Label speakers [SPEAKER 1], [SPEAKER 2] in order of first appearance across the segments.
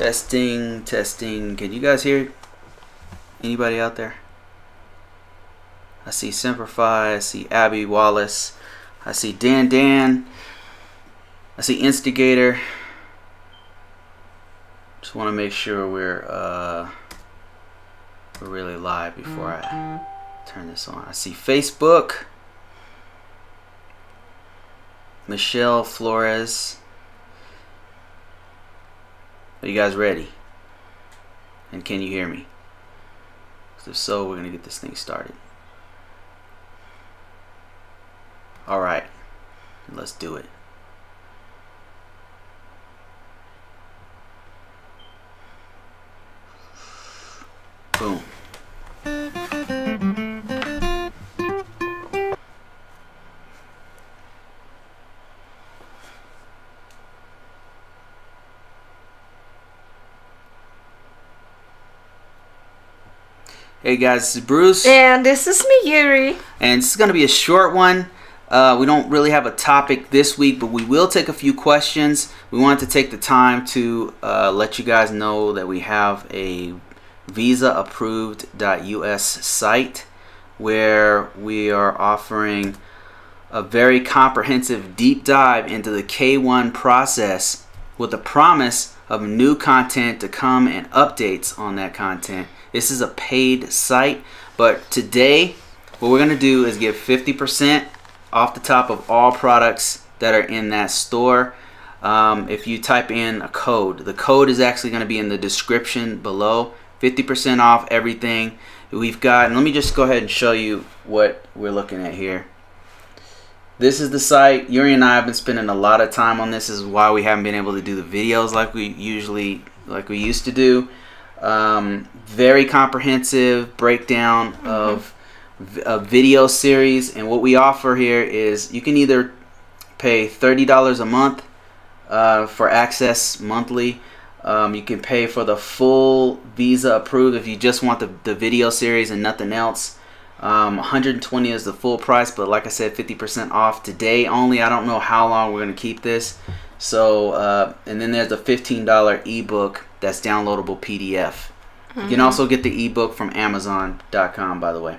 [SPEAKER 1] Testing, testing. Can you guys hear anybody out there? I see Simplify, I see Abby Wallace, I see Dan, I see Instigator. Just want to make sure we're really live before I turn this on. I see Facebook, Michelle Flores. Are you guys ready? And can you hear me? If so, we're gonna get this thing started. All right, let's do it. Boom. Hey guys, this is Bruce.
[SPEAKER 2] And this is me, Yuri.
[SPEAKER 1] And this is going to be a short one. We don't really have a topic this week, but we will take a few questions. We wanted to take the time to let you guys know that we have a visaapproved.us site where we are offering a very comprehensive deep dive into the K1 process with the promise of new content to come and updates on that content. This is a paid site, but today what we're going to do is give 50% off the top of all products that are in that store. If you type in a code, the code is actually going to be in the description below. 50% off everything we've got. And let me just go ahead and show you what we're looking at here. This is the site. Yuri and I have been spending a lot of time on this. This is why we haven't been able to do the videos like we used to do. Very comprehensive breakdown of a video series, and what we offer here is you can either pay $30 a month for access monthly. You can pay for the full Visa approved if you just want the video series and nothing else. $120 is the full price, but like I said, 50% off today only. I don't know how long we're going to keep this. So and then there's the $15 ebook that's downloadable PDF. You can also get the ebook from Amazon.com, by the way.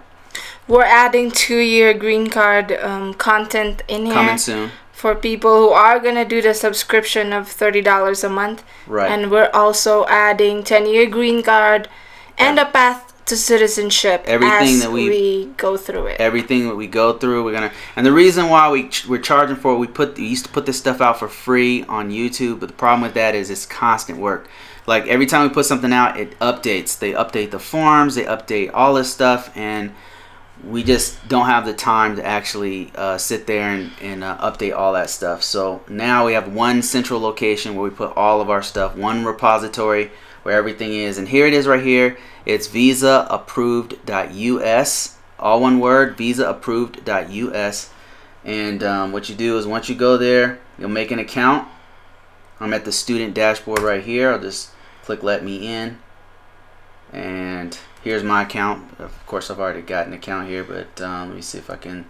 [SPEAKER 2] We're adding 2-year green card content in here.
[SPEAKER 1] Coming soon.
[SPEAKER 2] For people who are going to do the subscription of $30 a month.
[SPEAKER 1] Right.
[SPEAKER 2] And we're also adding 10-year green card and a path to citizenship.
[SPEAKER 1] Everything
[SPEAKER 2] as
[SPEAKER 1] that
[SPEAKER 2] we go through it.
[SPEAKER 1] Everything that we go through, we're gonna. And the reason why we're charging for it, we used to put this stuff out for free on YouTube, but the problem with that is it's constant work. Like every time we put something out, it updates. They update the forms, they update all this stuff, and we just don't have the time to actually sit there and update all that stuff. So now we have one central location where we put all of our stuff, one repository where everything is. And here it is right here. It's visaapproved.us, all one word, visaapproved.us. And what you do is once you go there, you'll make an account. I'm at the student dashboard right here. I'll just click let me in, and here's my account. Of course I've already got an account here, but let me see if I can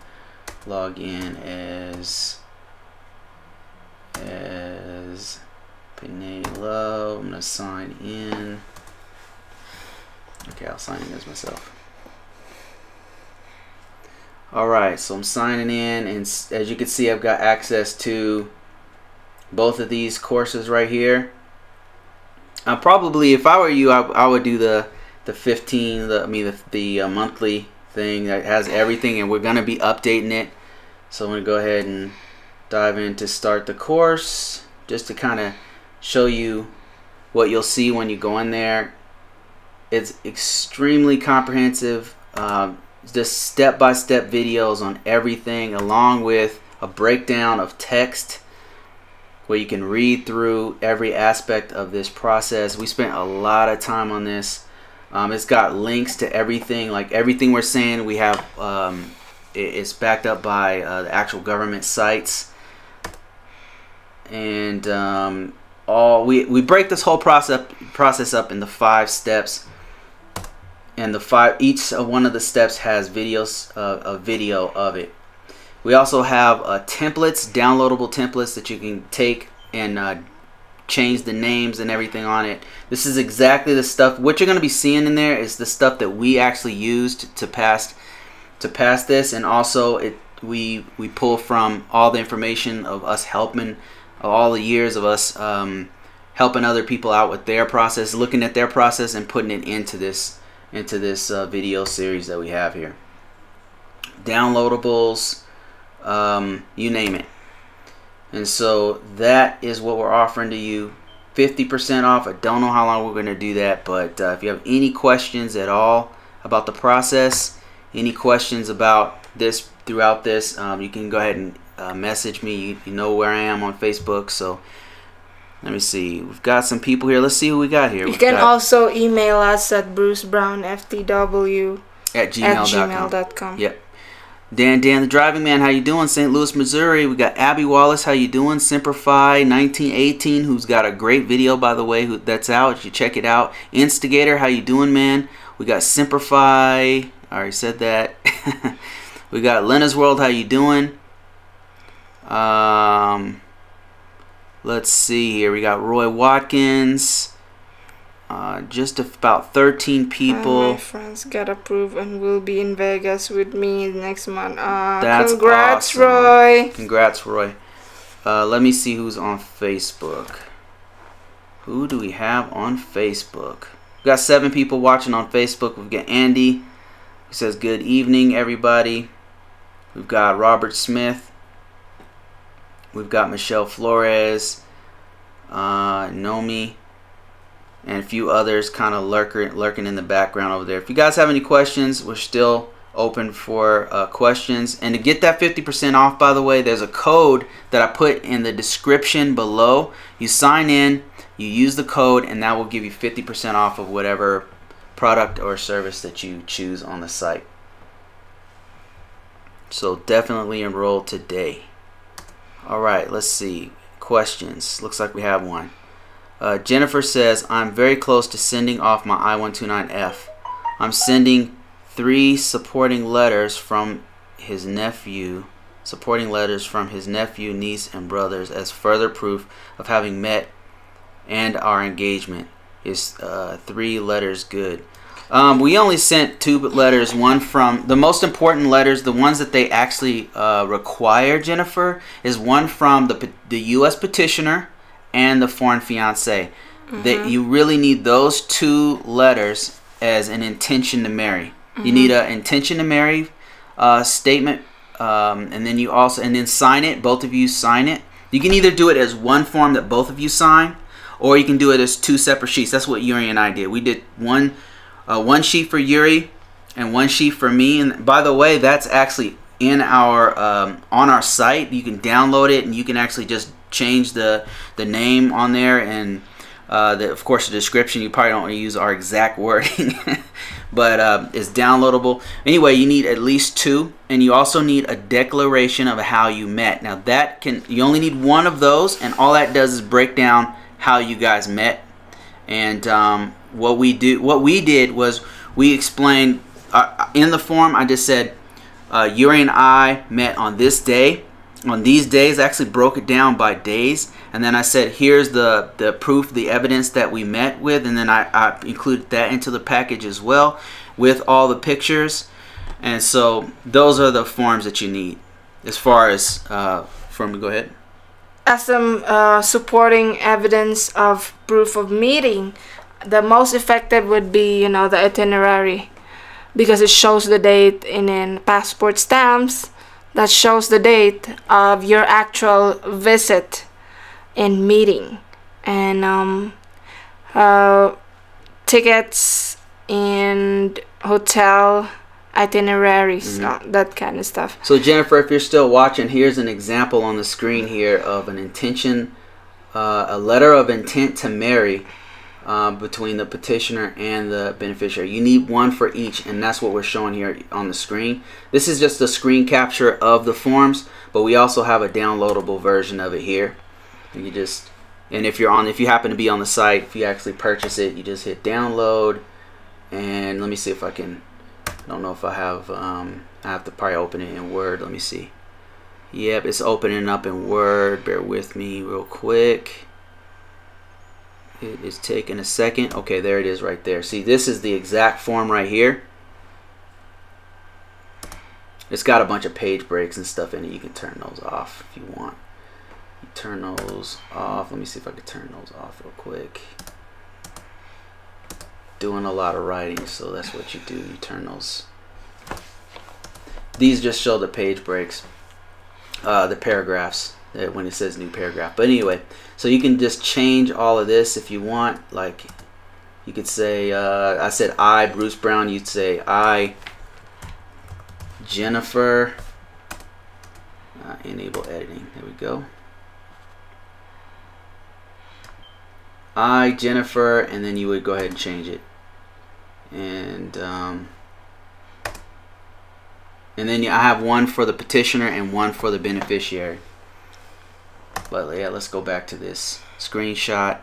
[SPEAKER 1] log in as Panay Love. I'm gonna sign in. Okay, I'll sign in as myself. Alright, so I'm signing in, and as you can see, I've got access to both of these courses right here. Probably, if I were you, I would do the 15, the monthly thing that has everything, and we're gonna be updating it. So I'm gonna go ahead and dive in to start the course, just to kind of show you what you'll see when you go in there. It's extremely comprehensive, just step-by-step videos on everything, along with a breakdown of text where you can read through every aspect of this process. We spent a lot of time on this. It's got links to everything, like everything we're saying. We have it's backed up by the actual government sites, and we break this whole process up into 5 steps, and each one of the steps has videos, a video of it. We also have templates, downloadable templates that you can take and changed the names and everything on it. This is exactly the stuff. What you're going to be seeing in there is the stuff that we actually used to pass this, and also we pull from all the information of us helping, all the years of us helping other people out with their process, looking at their process and putting it into this video series that we have here. Downloadables, you name it. And so that is what we're offering to you, 50% off. I don't know how long we're going to do that, but if you have any questions at all about the process, any questions about this throughout this, you can go ahead and message me. You know where I am on Facebook. So let me see. We've got some people here. Let's see who we got here.
[SPEAKER 2] You can also email us at brucebrownftw
[SPEAKER 1] at gmail.com. Yep. Dan the Driving Man, how you doing? St. Louis, Missouri. We got Abby Wallace, how you doing? Simplify 1918, who's got a great video, by the way, that's out. You check it out. Instigator, how you doing, man? We got Simplify. I already said that. We got Lena's World, how you doing? Let's see here. We got Roy Watkins. Just about 13 people.
[SPEAKER 2] My friends got approved and will be in Vegas with me next month.
[SPEAKER 1] That's
[SPEAKER 2] congrats,
[SPEAKER 1] awesome.
[SPEAKER 2] Roy.
[SPEAKER 1] Congrats, Roy. Let me see who's on Facebook. Who do we have on Facebook? We got 7 people watching on Facebook. We've got Andy, who says good evening, everybody. We've got Robert Smith. We've got Michelle Flores, Nomi, and a few others kind of lurking in the background over there. If you guys have any questions, we're still open for questions. And to get that 50% off, by the way, there's a code that I put in the description below. You sign in, you use the code, and that will give you 50% off of whatever product or service that you choose on the site. So definitely enroll today. Alright, let's see. Questions. Looks like we have one. Jennifer says, I'm very close to sending off my I-129F. I'm sending 3 supporting letters from his nephew, niece, and brothers as further proof of having met and our engagement. Is 3 letters good? We only sent 2 letters. One from the most important letters, the ones that they actually require, Jennifer, is one from the U.S. petitioner and the foreign fiance. That you really need those 2 letters as an intention to marry. You need an intention to marry statement, and then you also sign it. Both of you sign it. You can either do it as one form that both of you sign, or you can do it as 2 separate sheets. That's what Yuri and I did. We did one sheet for Yuri and 1 sheet for me. And by the way, that's actually in our on our site. You can download it, and you can actually just change the name on there, and of course the description. You probably don't want to use our exact wording, but it's downloadable. Anyway, you need at least 2, and you also need a declaration of how you met. Now you only need 1 of those, and all that does is break down how you guys met. And what we did was we explained in the form. I just said Yuri and I met on this day, on these days. I actually broke it down by days, and then I said here's the proof, the evidence that we met with, and then I included that into the package as well with all the pictures. And so those are the forms that you need as far as go ahead.
[SPEAKER 2] As some supporting evidence of proof of meeting, the most effective would be, the itinerary, because it shows the date, and in passport stamps that shows the date of your actual visit and meeting, and tickets and hotel itineraries, that kind of stuff.
[SPEAKER 1] So Jennifer, if you're still watching, here's an example on the screen here of an intention, a letter of intent to marry between the petitioner and the beneficiary. You need 1 for each, and that's what we're showing here on the screen. This is just a screen capture of the forms, but we also have a downloadable version of it here. And if you happen to be on the site, if you actually purchase it, you just hit download, and let me see if I can. I don't know if I have to probably open it in Word. Let me see. Yep, it's opening up in Word. Bear with me real quick. It is taking a second. Okay, there it is right there. See, this is the exact form right here. It's got a bunch of page breaks and stuff in it. You can turn those off if you want. You turn those off. Let me see if I can turn those off real quick. Doing a lot of writing, so that's what you do. You turn those. These just show the page breaks, the paragraphs, when it says new paragraph. But anyway, so you can just change all of this if you want. Like, you could say, I said I, Bruce Brown. You'd say I, Jennifer. Enable editing. There we go. I, Jennifer, and then you would go ahead and change it. And then I have one for the petitioner and one for the beneficiary. But yeah, let's go back to this screenshot.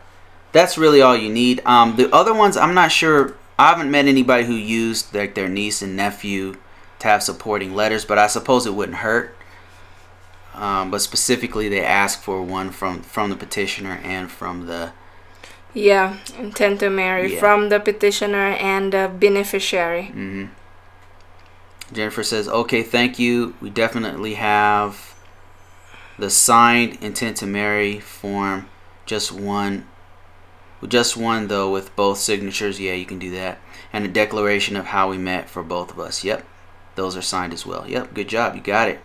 [SPEAKER 1] That's really all you need. The other ones, I'm not sure. I haven't met anybody who used like their niece and nephew to have supporting letters, but I suppose it wouldn't hurt. But specifically, they ask for one from the petitioner and from the intent to marry, from the petitioner and the beneficiary. Jennifer says, okay, thank you. We definitely have the signed intent to marry form. Just one though, with both signatures. Yeah, you can do that. And a declaration of how we met for both of us. Yep, those are signed as well. Yep, good job, you got it.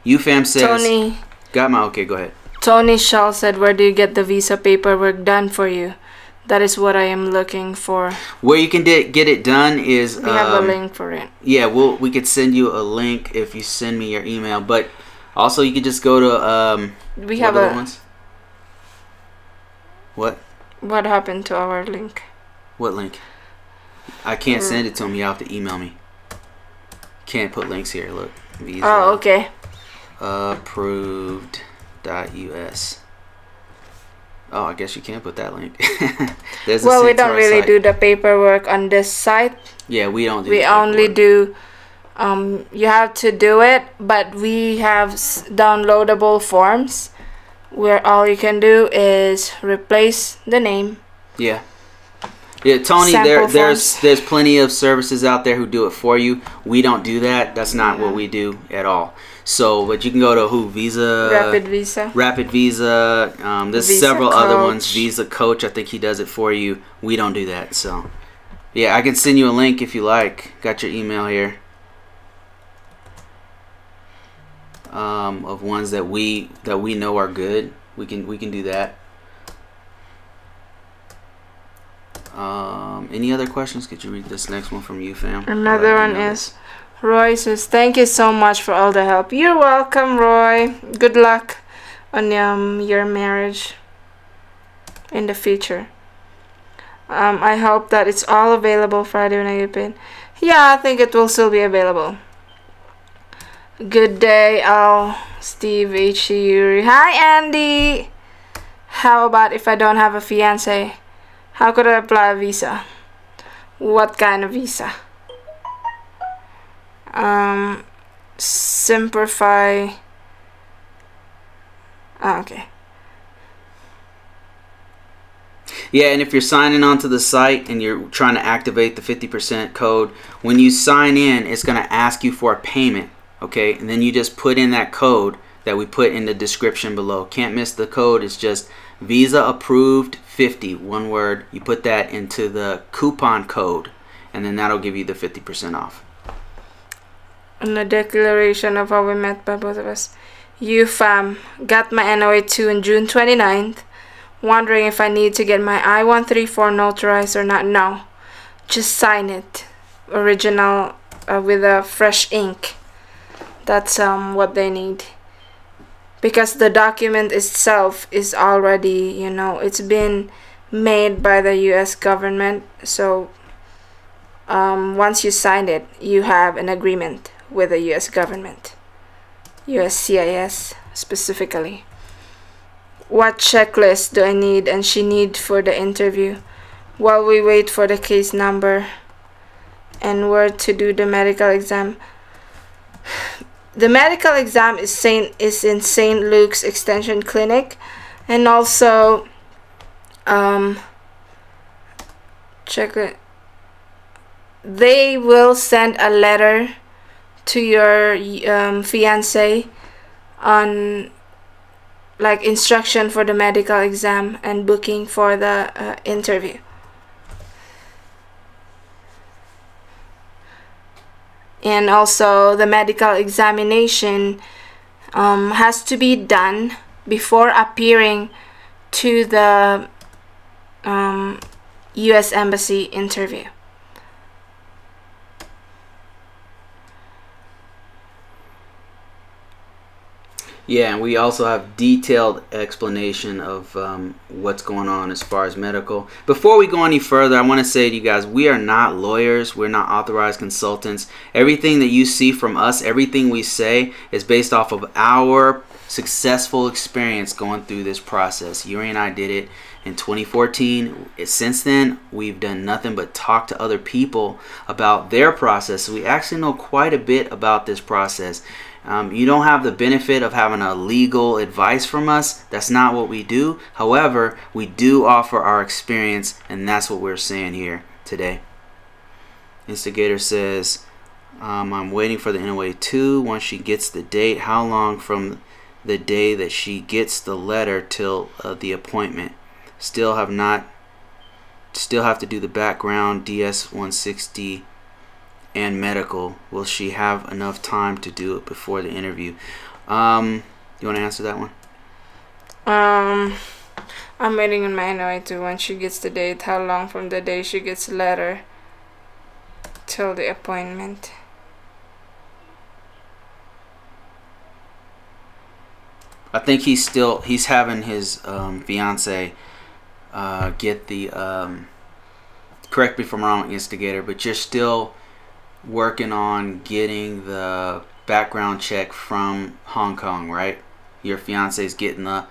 [SPEAKER 1] UFAM says,
[SPEAKER 2] Tony,
[SPEAKER 1] got my, okay, go ahead.
[SPEAKER 2] Tony Shaw said, where do you get the visa paperwork done for you? That is what I am looking for.
[SPEAKER 1] Where you can get it done is...
[SPEAKER 2] We have a link for it.
[SPEAKER 1] Yeah, we could send you a link if you send me your email. But also you could just go to...
[SPEAKER 2] we have a...
[SPEAKER 1] ones? What?
[SPEAKER 2] What happened to our link?
[SPEAKER 1] What link? I can't send it to him. You have to email me. Can't put links here. Look. Visa.
[SPEAKER 2] Oh, okay.
[SPEAKER 1] Approved.us. Oh, I guess you can't put that link.
[SPEAKER 2] Well, we don't really do the paperwork on this site.
[SPEAKER 1] Yeah, we don't do
[SPEAKER 2] we only do you have to do it, but we have downloadable forms where all you can do is replace the name.
[SPEAKER 1] Yeah, Tony, there's plenty of services out there who do it for you. We don't do that. That's not what we do at all. So, but you can go to
[SPEAKER 2] Rapid Visa.
[SPEAKER 1] There's
[SPEAKER 2] Visa
[SPEAKER 1] several
[SPEAKER 2] Coach.
[SPEAKER 1] other ones. Visa Coach, I think he does it for you. We don't do that. So, yeah, I can send you a link if you like. Got your email here. Of ones that we know are good. We can do that. Any other questions? Could you read this next one from you, fam?
[SPEAKER 2] Another one is, Roy says, thank you so much for all the help. You're welcome, Roy. Good luck on your marriage in the future. I hope that it's all available Friday when I get paid. Yeah, I think it will still be available. Good day, Steve H. Yuri. Hi, Andy. How about if I don't have a fiance? How could I apply a visa? What kind of visa? Simplify. Okay.
[SPEAKER 1] Yeah, and if you're signing onto the site and you're trying to activate the 50% code, when you sign in, it's going to ask you for a payment, okay? And then you just put in that code that we put in the description below. Can't miss the code. It's just visaapproved50, one word. You put that into the coupon code, and then that'll give you the 50% off.
[SPEAKER 2] And the declaration of how we met by both of us. You fam, got my NOA2 on June 29th. Wondering if I need to get my I-134 notarized or not. No, just sign it. Original with a fresh ink. That's what they need. Because the document itself is already, you know, it's been made by the US government. So once you sign it, you have an agreement with the US government. USCIS specifically. What checklist do I need and she need for the interview? While we wait for the case number and where to do the medical exam. The medical exam is in St. Luke's Extension Clinic, and also check it. They will send a letter to your fiance on like instruction for the medical exam and booking for the interview. And also the medical examination has to be done before appearing to the US Embassy interview.
[SPEAKER 1] Yeah, and we also have detailed explanation of what's going on as far as medical. Before we go any further, I want to say to you guys, we are not lawyers. We're not authorized consultants. Everything that you see from us, everything we say is based off of our successful experience going through this process. Yuri and I did it in 2014. Since then, we've done nothing but talk to other people about their process. So we actually know quite a bit about this process. You don't have the benefit of having a legal advice from us. That's not what we do. However, we do offer our experience, and that's what we're saying here today. Instigator says, I'm waiting for the NOA 2. Once she gets the date, how long from the day that she gets the letter till the appointment? Still have to do the background, DS 160 and medical. Will she have enough time to do it before the interview? You want to answer that one?
[SPEAKER 2] I'm waiting on my NOA to when she gets the date. How long from the day she gets the letter till the appointment?
[SPEAKER 1] I think he's having his fiance get the correct me if I'm wrong, Instigator, but you're still working on getting the background check from Hong Kong, right? Your fiance's getting the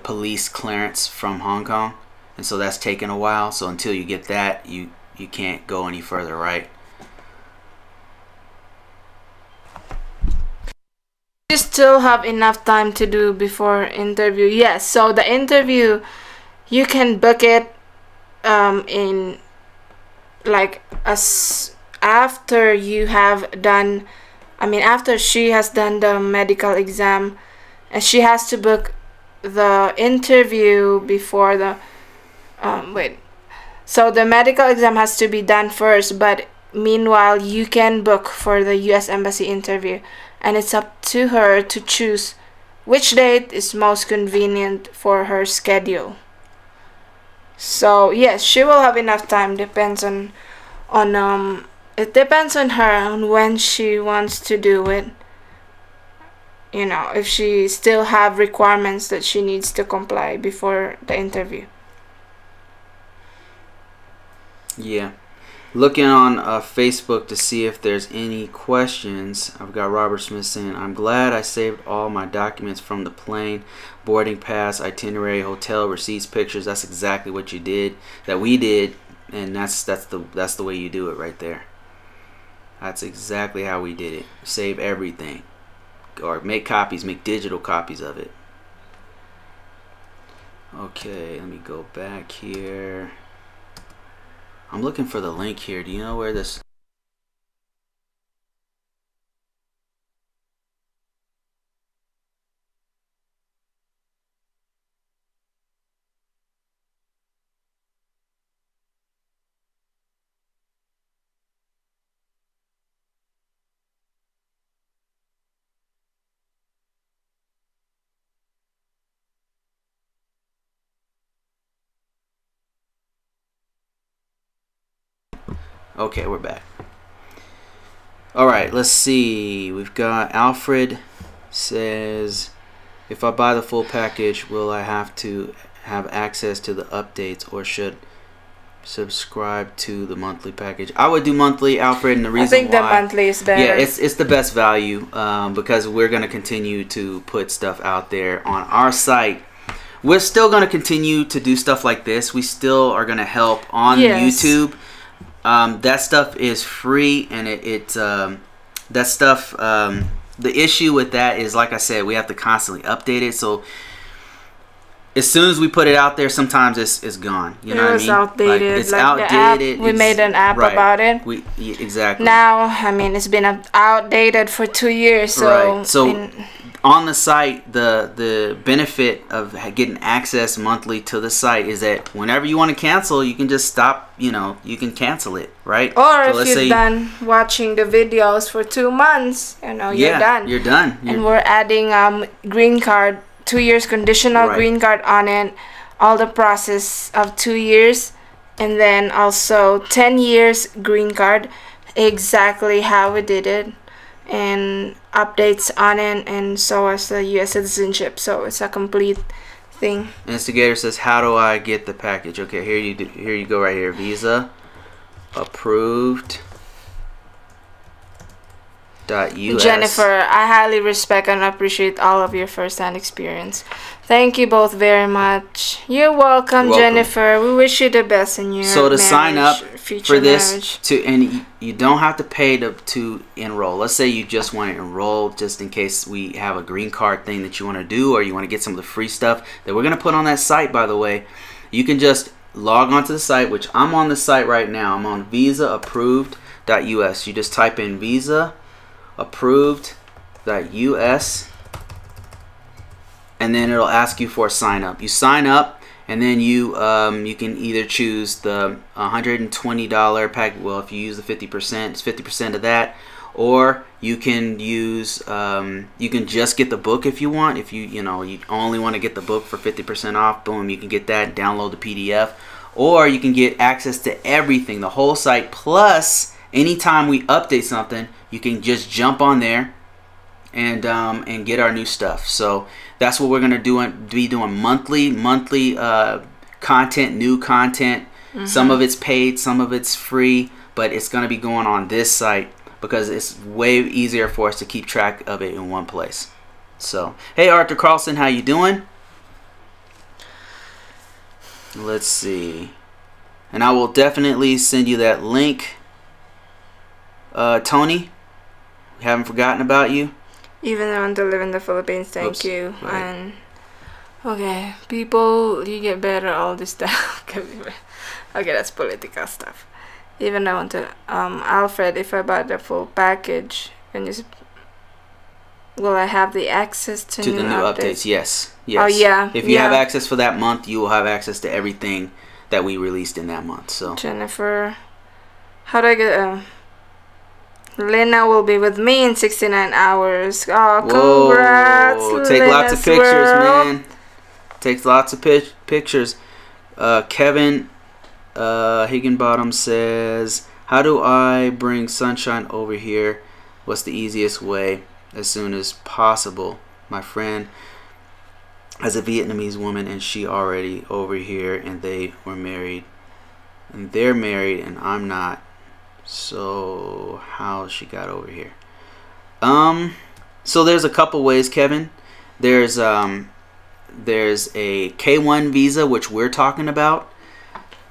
[SPEAKER 1] police clearance from Hong Kong, and so that's taking a while. So until you get that, you can't go any further, right?
[SPEAKER 2] You still have enough time to do before interview. Yes, so the interview you can book it in like after you have done, after she has done the medical exam, and she has to book the interview before the so the medical exam has to be done first, but meanwhile you can book for the US Embassy interview, and it's up to her to choose which date is most convenient for her schedule. So yes, she will have enough time. Depends on it depends on her on when she wants to do it. You know, if she still have requirements that she needs to comply before the interview.
[SPEAKER 1] Yeah. Looking on Facebook to see if there's any questions. I've got Robert Smith saying, I'm glad I saved all my documents from the plane, boarding pass, itinerary, hotel, receipts, pictures. That's exactly what you did, that we did, and that's the way you do it right there. That's exactly how we did it. Save everything, or make copies, make digital copies of it. Okay, let me go back here. I'm looking for the link here. Do you know where this... Okay, we're back. Alright, let's see. We've got Alfred says, if I buy the full package, will I have to have access to the updates, or should subscribe to the monthly package? I would do monthly, Alfred, and the reason
[SPEAKER 2] I think the monthly is better.
[SPEAKER 1] Yeah, it's the best value because we're going to continue to put stuff out there on our site. We're still going to continue to do stuff like this. We still are going to help on YouTube. That stuff is free, and that stuff, the issue with that is, like I said, we have to constantly update it. So as soon as we put it out there, sometimes it's gone. You know what I mean?
[SPEAKER 2] It's outdated.
[SPEAKER 1] Like, it's
[SPEAKER 2] like
[SPEAKER 1] outdated.
[SPEAKER 2] We made an app about it.
[SPEAKER 1] Exactly.
[SPEAKER 2] Now, I mean, it's been outdated for 2 years. So,
[SPEAKER 1] so on the site, the benefit of getting access monthly to the site is that whenever you want to cancel, you can just stop. You know, you can cancel it, right?
[SPEAKER 2] Or so if you're done watching the videos for 2 months, you know, you're done.
[SPEAKER 1] You're done.
[SPEAKER 2] And we're adding green card, 2 years conditional green card on it, all the process of 2 years, and then also 10 years green card, exactly how we did it, and updates on it, and so as the U.S. citizenship. So it's a complete thing.
[SPEAKER 1] Instigator says, "How do I get the package?" Okay, here you go right here. Visa approved. .us.
[SPEAKER 2] Jennifer, I highly respect and appreciate all of your first-hand experience. Thank you both very much. You're welcome, Jennifer. We wish you the best in your
[SPEAKER 1] so to sign up for this
[SPEAKER 2] marriage.
[SPEAKER 1] and you don't have to pay to enroll. Let's say you just want to enroll just in case we have a green card thing that you want to do, or you want to get some of the free stuff that we're going to put on that site, by the way. You can just log onto the site, which I'm on the site right now. I'm on visaapproved.us. You just type in visaapproved.us, and then it'll ask you for a sign up. You sign up, and then you can either choose the $120 pack. Well, if you use the 50%, it's 50% of that, or you can use you can just get the book if you want. If you only want to get the book for 50% off, boom, you can get that. Download the PDF, or you can get access to everything, the whole site, plus anytime we update something, you can just jump on there and get our new stuff. So that's what we're gonna be doing monthly content, new content. Some of it's paid, some of it's free, but it's gonna be going on this site because it's way easier for us to keep track of it in one place. So hey, Arthur Carlson, how you doing? Let's see, and I will definitely send you that link. Tony, we haven't forgotten about you.
[SPEAKER 2] Even I want to live in the Philippines, thank you. Right. And okay, people, you get better all this stuff. Okay, that's political stuff. Even I want to Alfred, if I buy the full package, and just will I have the access to
[SPEAKER 1] the new updates? Yes.
[SPEAKER 2] Oh yeah.
[SPEAKER 1] If you have access for that month, you will have access to everything that we released in that month. So
[SPEAKER 2] Jennifer, how do I get Lena will be with me in 69 hours. Oh, congrats.
[SPEAKER 1] Whoa. Take lots of pictures, man. Takes lots of pictures. Kevin Higginbottom says, "How do I bring Sunshine over here? What's the easiest way? As soon as possible. My friend has a Vietnamese woman, and she already over here, and they were married. And they're married, and I'm not. So how she got over here?" So there's a couple ways, Kevin. There's a K1 visa, which we're talking about,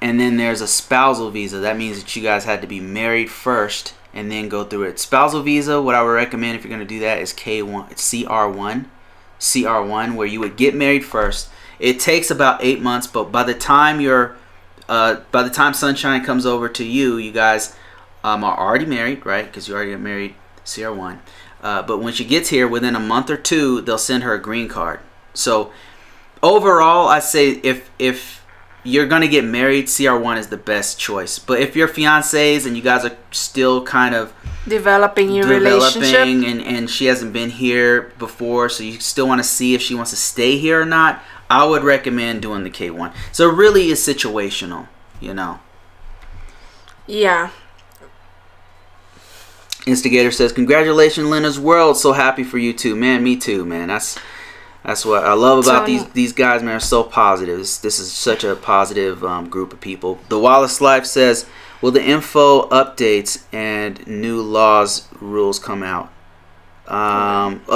[SPEAKER 1] and then there's a spousal visa. That means that you guys had to be married first and then go through it. Spousal visa, what I would recommend if you're going to do that is K1, CR1, where you would get married first. It takes about 8 months, but by the time Sunshine comes over to you, you guys are already married, right? Because you already got married, CR1. But when she gets here, within a month or two, they'll send her a green card. So overall, I say if you're gonna get married, CR1 is the best choice. But if you're fiancés and you guys are still kind of
[SPEAKER 2] developing your relationship,
[SPEAKER 1] and she hasn't been here before, so you still want to see if she wants to stay here or not, I would recommend doing the K1. So it really is situational, you know.
[SPEAKER 2] Yeah.
[SPEAKER 1] Instigator says, "Congratulations, Lena's World. So happy for you too, man. Me too, man. That's what I love about these guys, man. Are so positive. This is such a positive group of people." The Wallace Life says, "Will the info updates and new laws rules come out?"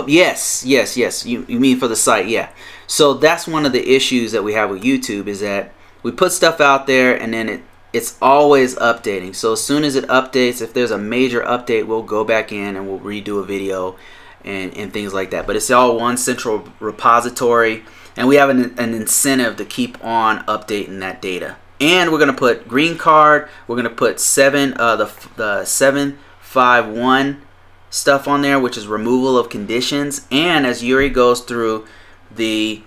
[SPEAKER 1] Yes. You mean for the site? Yeah. So that's one of the issues that we have with YouTube, is that we put stuff out there and then it's always updating. So as soon as it updates, if there's a major update, we'll go back in and we'll redo a video and things like that. But it's all one central repository. And we have an incentive to keep on updating that data. And we're going to put green card. We're going to put the 751 stuff on there, which is removal of conditions. And as Yuri goes through the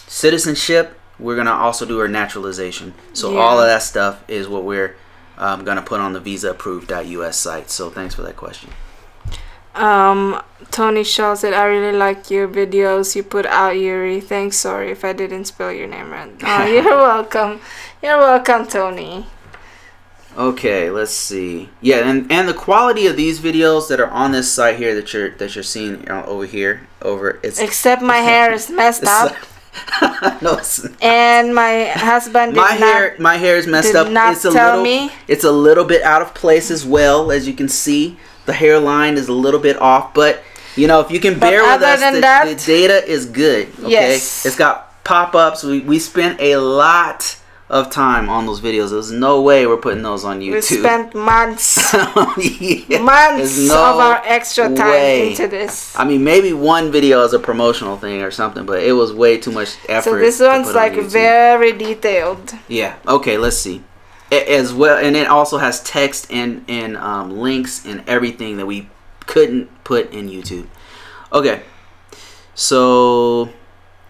[SPEAKER 1] citizenship, we're going to also do our naturalization. So all of that stuff is what we're going to put on the visaapproved.us site. So thanks for that question.
[SPEAKER 2] Tony Shaw said, I really like your videos you put out, Yuri. Thanks. Sorry if I didn't spell your name right. Oh, you're welcome. You're welcome, Tony.
[SPEAKER 1] Okay, let's see. Yeah, and the quality of these videos that are on this site here that you're seeing over here,
[SPEAKER 2] except my hair is messed up.
[SPEAKER 1] No,
[SPEAKER 2] and my husband
[SPEAKER 1] my hair is messed up. It's a little bit out of place as well, as you can see. The hairline is a little bit off, but you know, if you can bear with us, the data is good. Okay,
[SPEAKER 2] yes.
[SPEAKER 1] It's got pop-ups. We spent a lot of time on those videos. There's no way we're putting those on YouTube.
[SPEAKER 2] We spent months, months of our extra time into this.
[SPEAKER 1] I mean, maybe one video is a promotional thing or something, but it was way too much effort.
[SPEAKER 2] So this one's like very detailed.
[SPEAKER 1] Yeah. Okay. Let's see. As well, and it also has text and links and everything that we couldn't put in YouTube. Okay. So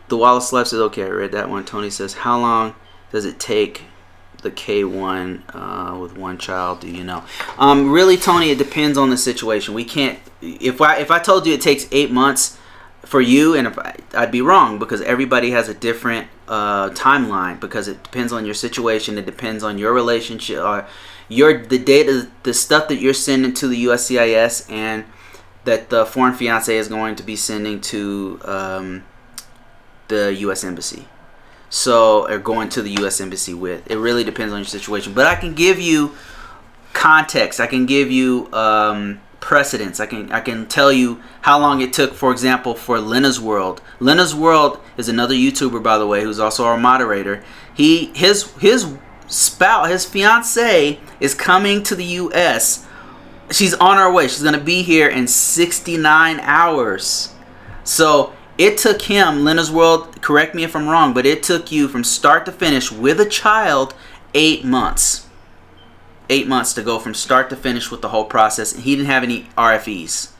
[SPEAKER 1] the Wallace Life says, okay, I read that one. Tony says, how long does it take the K1 with one child? Do you know? Really, Tony, it depends on the situation. We can't. If I told you it takes 8 months for you, and I'd be wrong, because everybody has a different timeline, because it depends on your situation. It depends on your relationship, the data, the stuff that you're sending to the USCIS, and that the foreign fiance is going to be sending to the U.S. Embassy. So, or going to the U.S. Embassy with. It really depends on your situation. But I can give you context. I can give you precedence. I can tell you how long it took, for example, for Lena's World. Lena's World is another YouTuber, by the way, who's also our moderator. His spouse, his fiance, is coming to the U.S. She's on her way. She's going to be here in 69 hours. So it took him, Lena's World, correct me if I'm wrong, but it took you from start to finish with a child 8 months. 8 months to go from start to finish with the whole process. And he didn't have any RFEs.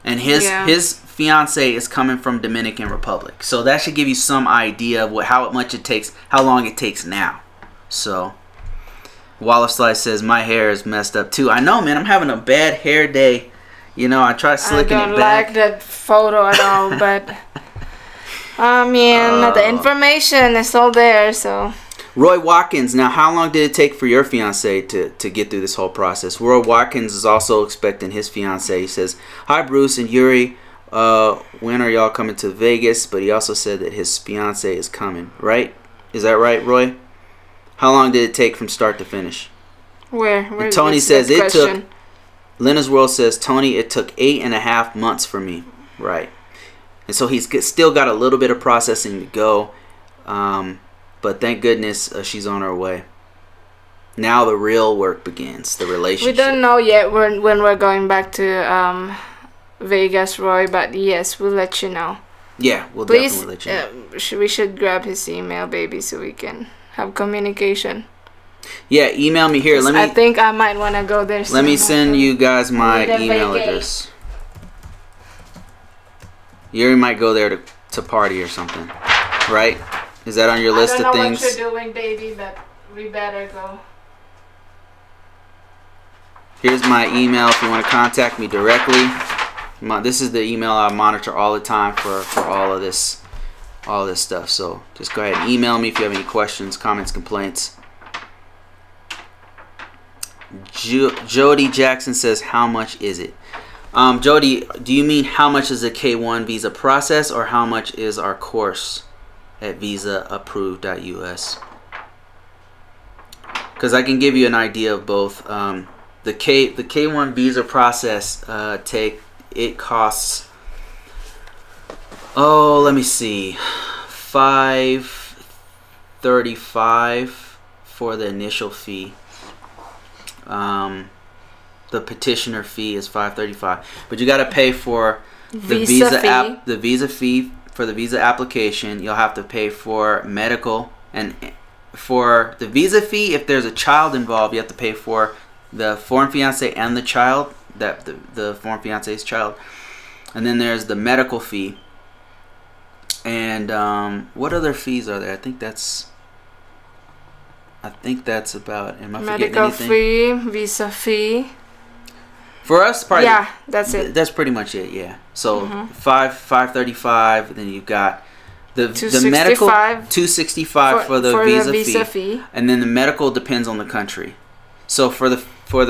[SPEAKER 1] And his fiance is coming from Dominican Republic. So that should give you some idea of how much it takes, how long it takes now. So Wallace Slice says, my hair is messed up too. I know, man. I'm having a bad hair day. You know, I try slicking it back. I don't
[SPEAKER 2] like that photo at all, but I mean, the information is all there, so.
[SPEAKER 1] Roy Watkins, now how long did it take for your fiance to get through this whole process? Roy Watkins is also expecting his fiance. He says, hi Bruce and Yuri, when are y'all coming to Vegas? But he also said that his fiance is coming, right? Is that right, Roy? How long did it take from start to finish?
[SPEAKER 2] Where
[SPEAKER 1] Tony says it took, Lena's World says, Tony, it took 8.5 months for me. Right. And so he's still got a little bit of processing to go. But thank goodness she's on her way. Now the real work begins, the relationship.
[SPEAKER 2] We don't know yet when we're going back to Vegas, Roy, but yes, we'll let you know.
[SPEAKER 1] Yeah, we'll definitely let you know.
[SPEAKER 2] We should grab his email, baby, so we can have communication.
[SPEAKER 1] Yeah, email me here.
[SPEAKER 2] I think I might want to go there soon.
[SPEAKER 1] Let me send you guys my email address. Yuri might go there to party or something, right? Is that on your list of things?
[SPEAKER 2] I don't know what you're doing, baby, but we better go.
[SPEAKER 1] Here's my email if you want to contact me directly. This is the email I monitor all the time for all of this stuff. So just go ahead and email me if you have any questions, comments, complaints. Jody Jackson says, how much is it? Jody, do you mean how much is a K1 visa process, or how much is our course at visaapproved.us? Because I can give you an idea of both. The K1 visa process it costs, let me see, $535 for the initial fee. The petitioner fee is $535, but you got to pay for the visa fee for the visa application, you'll have to pay for medical, and for the visa fee, if there's a child involved, you have to pay for the foreign fiance and the child, that the foreign fiance's child, and then there's the medical fee. And what other fees are there? I think that's about. Am I forgetting
[SPEAKER 2] medical
[SPEAKER 1] anything?
[SPEAKER 2] fee, visa fee.
[SPEAKER 1] For us, probably.
[SPEAKER 2] Yeah, that's it.
[SPEAKER 1] That's pretty much it. Yeah. So $535. Then you've got the medical $265 for the visa fee, and then the medical depends on the country. So for the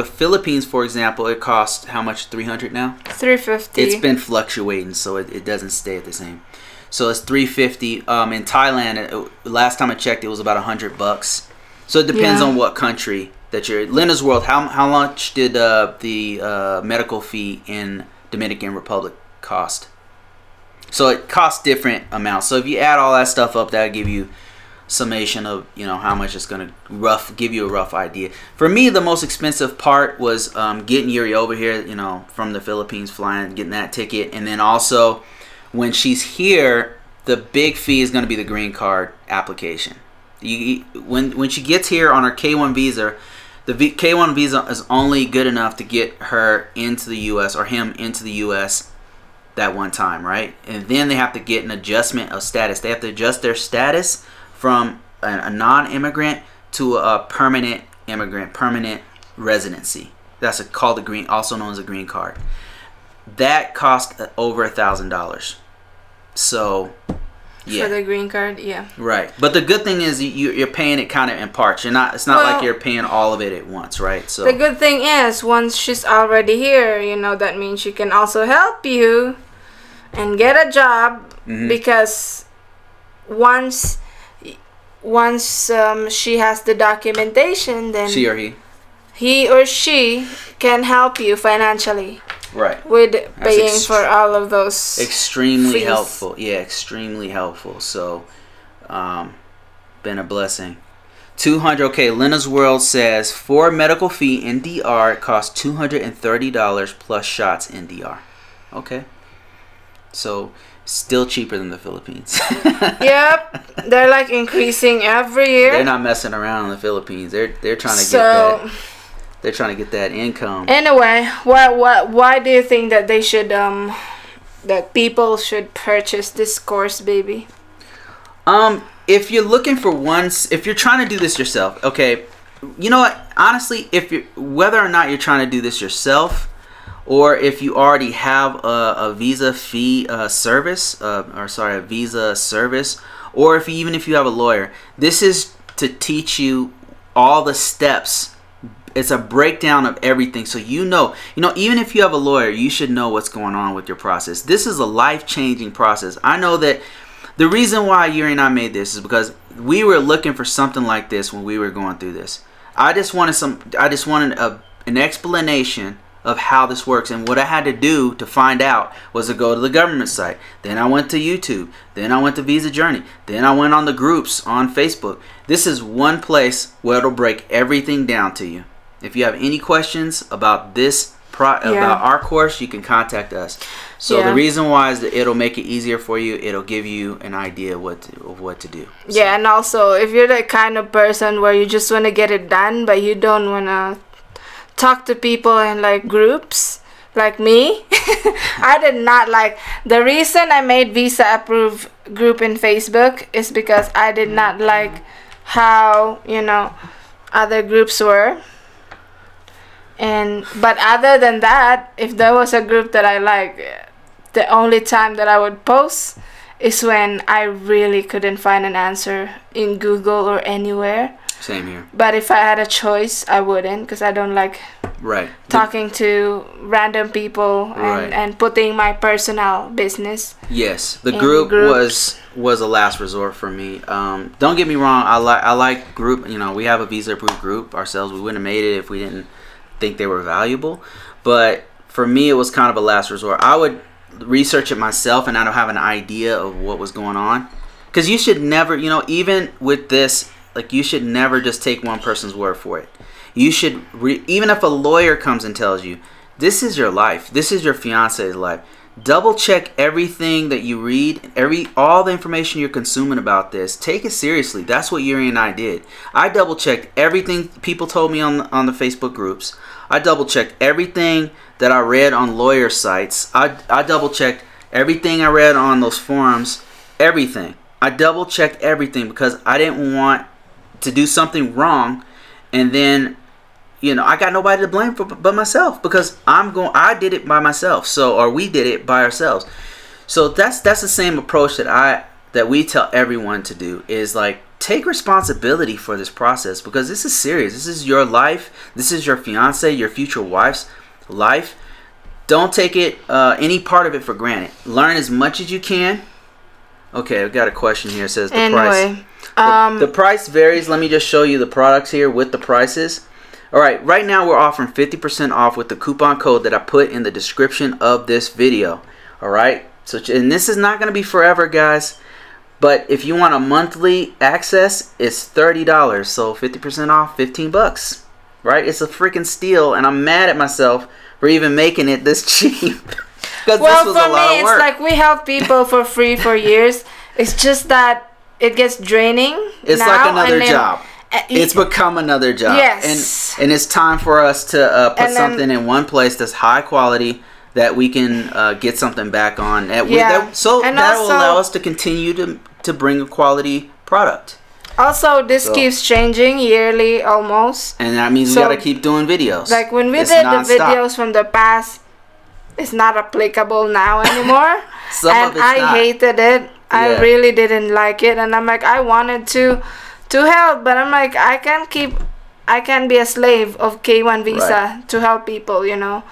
[SPEAKER 1] Philippines, for example, it costs how much? $300 now.
[SPEAKER 2] $350.
[SPEAKER 1] It's been fluctuating, so it doesn't stay at the same. So it's $350. In Thailand, last time I checked, it was about $100. So it depends on what country that you're. Linda's World. How much did the medical fee in Dominican Republic cost? So it costs different amounts. So if you add all that stuff up, that'll give you summation of how much it's gonna give you a rough idea. For me, the most expensive part was getting Yuri over here, from the Philippines, flying, getting that ticket, and then also when she's here, the big fee is gonna be the green card application. When she gets here on her K1 visa, the K1 visa is only good enough to get her into the U.S. or him into the U.S. that one time, right? And then they have to get an adjustment of status. They have to adjust their status from a non-immigrant to a permanent immigrant, permanent residency. That's called also known as a green card. That cost over $1,000. So. Yeah.
[SPEAKER 2] For the green card, yeah. Right,
[SPEAKER 1] but the good thing is you're paying it kind of in parts. It's not like you're paying all of it at once, right? So
[SPEAKER 2] the good thing is once she's already here, that means she can also help you and get a job, because once she has the documentation, then he or she can help you financially.
[SPEAKER 1] Right.
[SPEAKER 2] With paying for all of those
[SPEAKER 1] extremely
[SPEAKER 2] fees.
[SPEAKER 1] Helpful. Yeah, extremely helpful. So been a blessing. 200. Okay, Lena's World says for medical fee in DR it costs $230 plus shots in DR. Okay. So still cheaper than the Philippines.
[SPEAKER 2] Yep. They're like increasing every year.
[SPEAKER 1] They're not messing around in the Philippines. They're trying to get that. They're trying to get that income.
[SPEAKER 2] Anyway, why do you think that they should that people should purchase this course, baby?
[SPEAKER 1] If you're looking for if you're trying to do this yourself, okay, you know what? Honestly, whether or not you're trying to do this yourself, or if you already have a visa fee service, a visa service, or even if you have a lawyer, this is to teach you all the steps. It's a breakdown of everything, so even if you have a lawyer, you should know what's going on with your process. This is a life-changing process. I know that the reason why Yuri and I made this is because we were looking for something like this when we were going through this. I just wanted an explanation of how this works, and what I had to do to find out was to go to the government site. Then I went to YouTube. Then I went to Visa Journey. Then I went on the groups on Facebook. This is one place where it'll break everything down to you. If you have any questions about about our course, you can contact us. So the reason why is that it'll make it easier for you. It'll give you an idea of what to do. So.
[SPEAKER 2] Yeah, and also if you're the kind of person where you just want to get it done, but you don't want to talk to people in like groups, like me. I did not like. The reason I made Visa Approved group in Facebook is because I did not like how other groups were. But other than that, if there was a group that I like, the only time that I would post is when I really couldn't find an answer in Google or anywhere.
[SPEAKER 1] Same here.
[SPEAKER 2] But if I had a choice, I wouldn't, because I don't like talking to random people and putting my personal business.
[SPEAKER 1] Yes, the group was a last resort for me. Don't get me wrong, I like group. We have a Visa Approved group ourselves. We wouldn't have made it if we didn't think they were valuable. But for me, it was kind of a last resort. I would research it myself, and I don't have an idea of what was going on. Because you should never, even with this, like, you should never just take one person's word for it. You should, even if a lawyer comes and tells you, this is your life, this is your fiance's life, double check everything that you read, all the information you're consuming about this. Take it seriously. That's what Yuri and I did. I double checked everything people told me on the Facebook groups. I double checked everything that I read on lawyer sites. I double checked everything I read on those forums. Everything. I double checked everything because I didn't want to do something wrong, and then, you know, I got nobody to blame for but myself, because I did it by myself. So, or we did it by ourselves. So that's the same approach that we tell everyone to do, is like, take responsibility for this process, because this is serious. This is your life. This is your fiance, your future wife's life. Don't take it any part of it for granted. Learn as much as you can. Okay, I've got a question here. It says the price. The price varies. Let me just show you the products here with the prices. Alright, right now we're offering 50% off with the coupon code that I put in the description of this video. Alright, so, and this is not going to be forever, guys. But if you want a monthly access, it's $30. So 50% off, 15 bucks. Right? It's a freaking steal, and I'm mad at myself for even making it this cheap. Well,
[SPEAKER 2] this was for me, it's like we help people for free for years. It's just that it gets draining.
[SPEAKER 1] It's like another job. It's become another job.
[SPEAKER 2] Yes.
[SPEAKER 1] And it's time for us to put something in one place that's high quality, that we can get something back on. That will allow us to continue to bring a quality product. Also,
[SPEAKER 2] this keeps changing yearly almost.
[SPEAKER 1] And that means we got to keep doing videos.
[SPEAKER 2] Like when we did the videos from the past, it's not applicable now anymore. And I hated it. I really didn't like it. And I'm like, I wanted to help, but I'm like, I can't be a slave of K1 visa to help people, you know.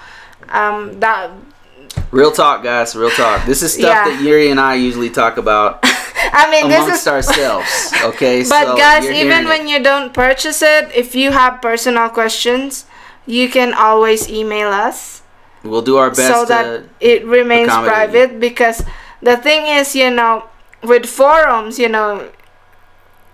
[SPEAKER 1] Real talk, guys, real talk. This is stuff that Yuri and I usually talk about amongst ourselves, okay?
[SPEAKER 2] But guys, even when you don't purchase it, if you have personal questions, you can always email us.
[SPEAKER 1] We'll do our best
[SPEAKER 2] so that it remains private, because the thing is, you know, with forums, you know,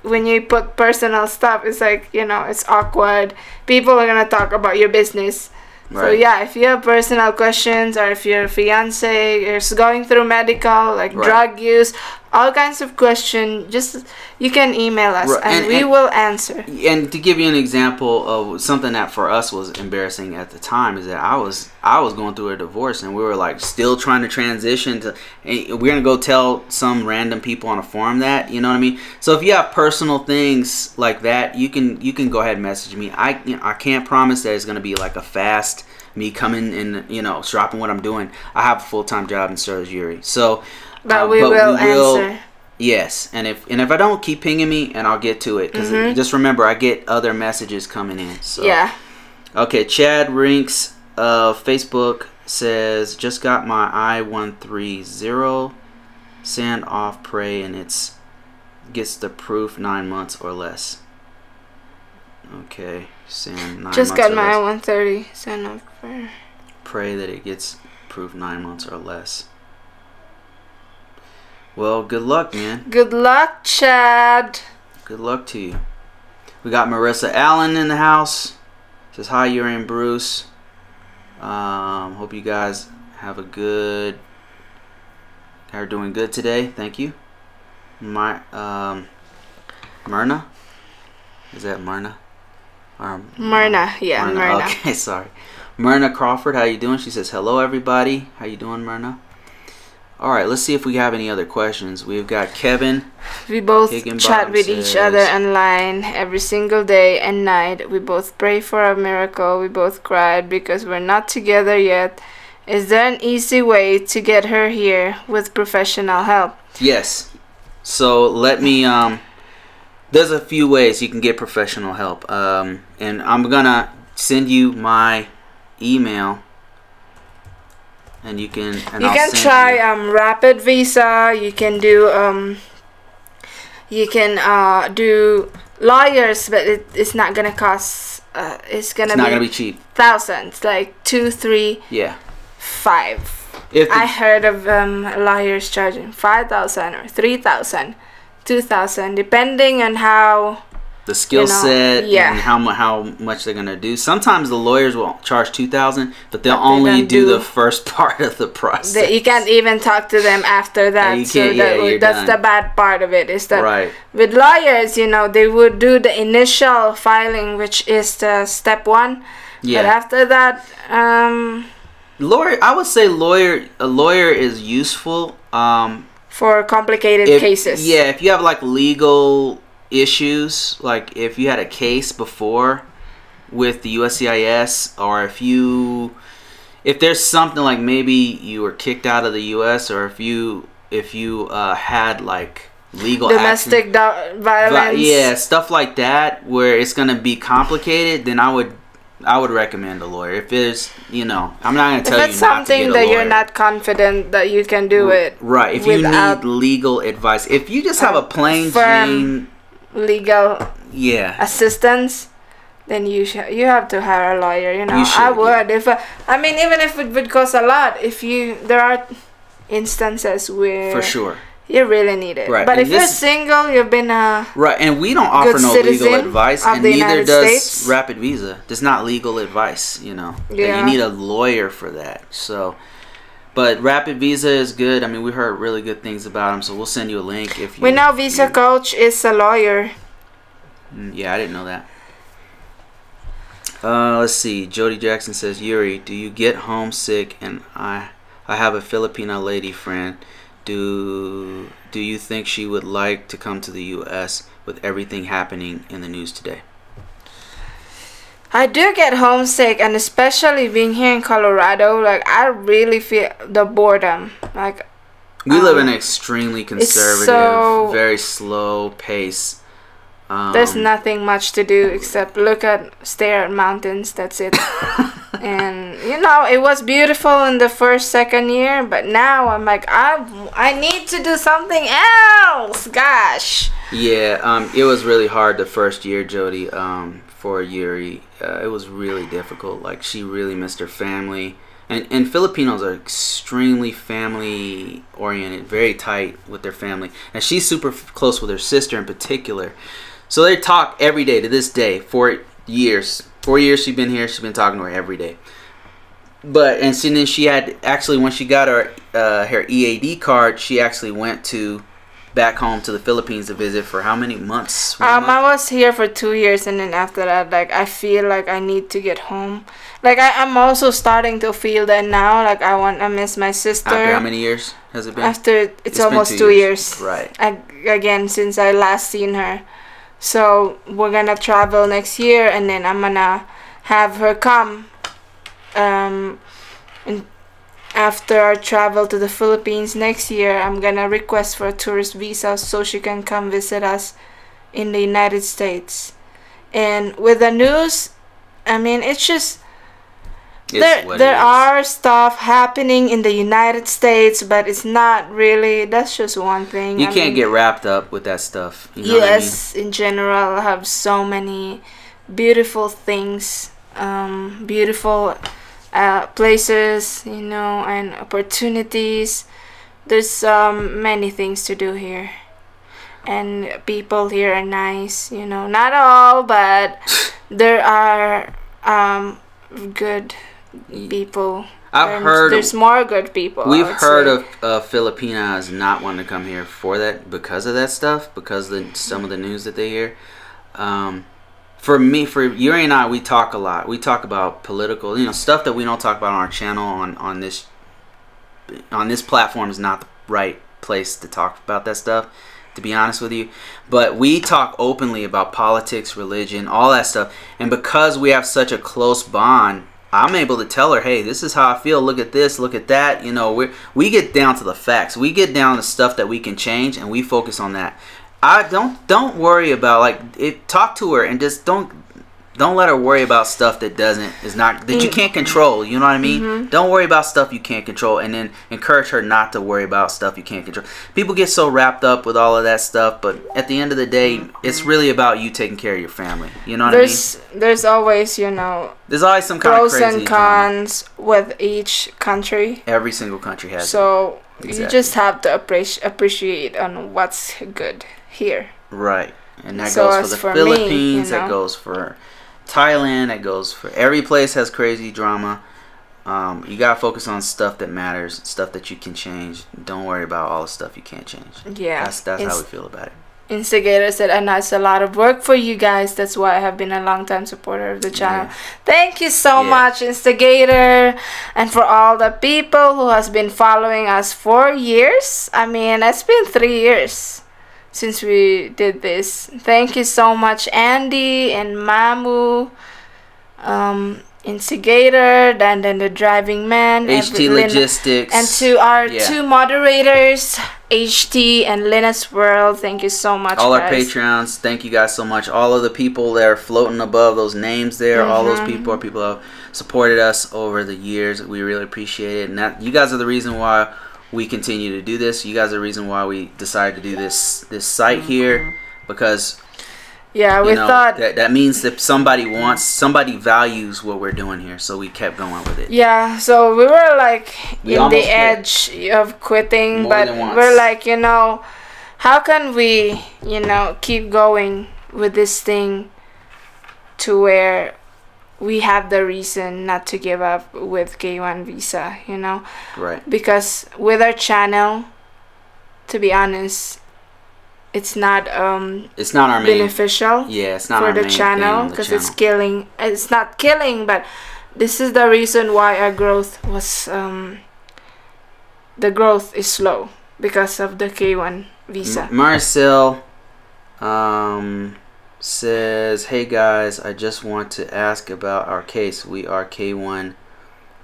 [SPEAKER 2] when you put personal stuff, it's like, you know, it's awkward. People are gonna talk about your business. Right. So yeah, if you have personal questions, or if your fiance is going through medical, like drug use, all kinds of questions, just you can email us, and we will answer.
[SPEAKER 1] And to give you an example of something that for us was embarrassing at the time, is that I was going through a divorce, and we were like still trying to transition to, we're gonna go tell some random people on a forum that, you know what I mean? So if you have personal things like that, you can go ahead and message me. I can't promise that it's gonna be like a fast me coming and, you know, dropping what I'm doing. I have a full-time job, and so does Yuri. So
[SPEAKER 2] but we will answer.
[SPEAKER 1] Yes, and if I don't, keep pinging me and I'll get to it, because just remember, I get other messages coming in. So
[SPEAKER 2] yeah.
[SPEAKER 1] Okay, Chad Rinks Facebook says, just got my I-130 sand off pray, and gets the proof 9 months or less. Okay, sand 9 months.
[SPEAKER 2] Just got my I-130 sand off prayer.
[SPEAKER 1] Pray that it gets proof 9 months or less. Well, good luck, man.
[SPEAKER 2] Good luck, Chad.
[SPEAKER 1] Good luck to you. We got Marissa Allen in the house. Says hi, Yuri and Bruce. Hope you guys are doing good today. Thank you. Myrna. Is that Myrna?
[SPEAKER 2] Myrna, yeah, Myrna.
[SPEAKER 1] Okay, sorry. Myrna Crawford, how you doing? She says hello, everybody. How you doing, Myrna? Alright, let's see if we have any other questions. We've got Kevin.
[SPEAKER 2] We both chat with each other online every single day and night. We both pray for a miracle. We both cried because we're not together yet. Is there an easy way to get her here with professional help?
[SPEAKER 1] Yes. So let me, there's a few ways you can get professional help. And I'm gonna send you my email. And you can
[SPEAKER 2] try rapid visa. You can do do lawyers, but it's not gonna cost. It's not gonna be
[SPEAKER 1] cheap.
[SPEAKER 2] Thousands, like 2, 3, 5. I heard of lawyers charging 5,000 or 3,000, 2,000, depending on how
[SPEAKER 1] the skill set
[SPEAKER 2] yeah.
[SPEAKER 1] and how much they're gonna do. Sometimes the lawyers will charge $2,000, but they'll
[SPEAKER 2] But they
[SPEAKER 1] only
[SPEAKER 2] don't
[SPEAKER 1] do
[SPEAKER 2] do
[SPEAKER 1] the first part of the process.
[SPEAKER 2] You can't even talk to them after that.
[SPEAKER 1] You
[SPEAKER 2] So
[SPEAKER 1] can't, yeah,
[SPEAKER 2] that's
[SPEAKER 1] done.
[SPEAKER 2] the bad part of it. Is that
[SPEAKER 1] Right.
[SPEAKER 2] with lawyers, they would do the initial filing, which is the step 1.
[SPEAKER 1] Yeah.
[SPEAKER 2] But after that,
[SPEAKER 1] Lawyer, I would say a lawyer is useful.
[SPEAKER 2] For complicated cases.
[SPEAKER 1] Yeah, if you have like legal issues, like if you had a case before with the USCIS, or if there's something like maybe you were kicked out of the US, or if you had like legal
[SPEAKER 2] domestic violence,
[SPEAKER 1] yeah, stuff like that where it's gonna be complicated, then I would recommend a lawyer. If it's, I'm not going to tell you not to get a lawyer. If it's
[SPEAKER 2] something that you're not confident that you can do it.
[SPEAKER 1] Right. If you need legal advice. If you just have a plain Jane
[SPEAKER 2] legal assistance, then you have to hire a lawyer,
[SPEAKER 1] You should,
[SPEAKER 2] I would. Even if it would cost a lot, there are instances where
[SPEAKER 1] for sure
[SPEAKER 2] you really need it.
[SPEAKER 1] Right.
[SPEAKER 2] But
[SPEAKER 1] and
[SPEAKER 2] if you're single, you've been a
[SPEAKER 1] right, and we don't offer no legal advice, and neither does
[SPEAKER 2] States.
[SPEAKER 1] Rapid Visa. It's not legal advice,
[SPEAKER 2] Yeah.
[SPEAKER 1] You need a lawyer for that. So, but Rapid Visa is good. I mean, we heard really good things about them, so we'll send you a link if you.
[SPEAKER 2] We know Visa Coach is a lawyer.
[SPEAKER 1] Yeah, I didn't know that. Let's see. Jody Jackson says, Yuri, do you get homesick? And I have a Filipino lady friend. Do you think she would like to come to the U.S. with everything happening in the news today?
[SPEAKER 2] I do get homesick, and especially being here in Colorado, like I really feel the boredom. Like
[SPEAKER 1] we live in an extremely conservative, very slow pace.
[SPEAKER 2] There's nothing much to do except stare at mountains. That's it. And it was beautiful in the second year, but now I'm like, I need to do something else. Gosh.
[SPEAKER 1] Yeah, it was really hard the first year, Jody. For Yuri, it was really difficult. Like, she really missed her family, and Filipinos are extremely family oriented, very tight with their family, and she's super close with her sister in particular. So they talk every day to this day. 4 years she's been here. She's been talking to her every day. And then she had actually, when she got her EAD card, she actually went back home to the Philippines to visit for how many months?
[SPEAKER 2] I was here for 2 years, and then after that, like I feel like I need to get home. Like I'm also starting to feel that now. Like I miss my sister.
[SPEAKER 1] After how many years has it been?
[SPEAKER 2] After it's almost 2 years.
[SPEAKER 1] Right.
[SPEAKER 2] Again, since I last seen her. So we're gonna travel next year, and then I'm gonna have her come. And after our travel to the Philippines next year, I'm gonna request for a tourist visa so she can come visit us in the United States. And with the news, I mean, it's just there are stuff happening in the United States, but it's not really. That's just one thing.
[SPEAKER 1] You can't get wrapped up with that stuff. You know
[SPEAKER 2] yes,
[SPEAKER 1] what I mean?
[SPEAKER 2] In general, I have so many beautiful things, beautiful places, and opportunities. There's many things to do here, and people here are nice. Not all, but there are good people. There's more good people.
[SPEAKER 1] We've heard of Filipinos not wanting to come here because of that stuff, because some of the news that they hear. For Yuri and I, we talk a lot. We talk about political, stuff that we don't talk about on our channel. On this platform is not the right place to talk about that stuff, to be honest with you. But we talk openly about politics, religion, all that stuff. And because we have such a close bond, I'm able to tell her, hey, this is how I feel. Look at this, look at that. We get down to the facts. We get down to stuff that we can change, and we focus on that. Don't worry about talk to her, and just don't let her worry about stuff that you can't control. You know what I mean?
[SPEAKER 2] Mm-hmm.
[SPEAKER 1] Don't worry about stuff you can't control, and then encourage her not to worry about stuff you can't control. People get so wrapped up with all of that stuff, but at the end of the day, it's really about you taking care of your family. You know what I mean?
[SPEAKER 2] There's always,
[SPEAKER 1] there's always some kind of
[SPEAKER 2] pros and cons with each country.
[SPEAKER 1] Every single country has.
[SPEAKER 2] So
[SPEAKER 1] Exactly.
[SPEAKER 2] You just have to appreciate on what's good here.
[SPEAKER 1] Right. And that
[SPEAKER 2] So
[SPEAKER 1] goes
[SPEAKER 2] as
[SPEAKER 1] for the
[SPEAKER 2] for me,
[SPEAKER 1] Philippines,
[SPEAKER 2] you know.
[SPEAKER 1] that goes for Thailand, that goes for every place has crazy drama. You gotta focus on stuff that matters, stuff that you can change. Don't worry about all the stuff you can't change.
[SPEAKER 2] Yeah.
[SPEAKER 1] That's how we feel about it.
[SPEAKER 2] Instigator said, I know it's a lot of work for you guys. That's why I have been a long time supporter of the channel.
[SPEAKER 1] Yeah.
[SPEAKER 2] Thank you so much, Instigator. And for all the people who has been following us for years. I mean, it's been 3 years since we did this. Thank you so much, Andy and Mamu. Instigator, then the driving man,
[SPEAKER 1] HT Logistics,
[SPEAKER 2] and to our 2 moderators, HT and Linus World. Thank you so much,
[SPEAKER 1] all
[SPEAKER 2] guys.
[SPEAKER 1] our Patreons, thank you guys so much. All of the people that are floating above those names there, all those people are people who have supported us over the years. We really appreciate it, and that you guys are the reason why we continue to do this. You guys are the reason why we decided to do this site here, because
[SPEAKER 2] yeah, we thought
[SPEAKER 1] that means that somebody values what we're doing here, so we kept going with it.
[SPEAKER 2] Yeah, so we were like in the edge of quitting, but we're like, you know, how can we, you know, keep going with this thing to where we have the reason not to give up with K1 Visa, you know?
[SPEAKER 1] Right.
[SPEAKER 2] Because with our channel, to be honest, it's not
[SPEAKER 1] our
[SPEAKER 2] beneficial.
[SPEAKER 1] Yeah, it's not
[SPEAKER 2] for
[SPEAKER 1] our
[SPEAKER 2] the
[SPEAKER 1] main
[SPEAKER 2] channel, because it's killing. It's not killing, but this is the reason why our growth was the growth is slow, because of the K1 Visa.
[SPEAKER 1] Marcel says, hey guys, I just want to ask about our case. We are K1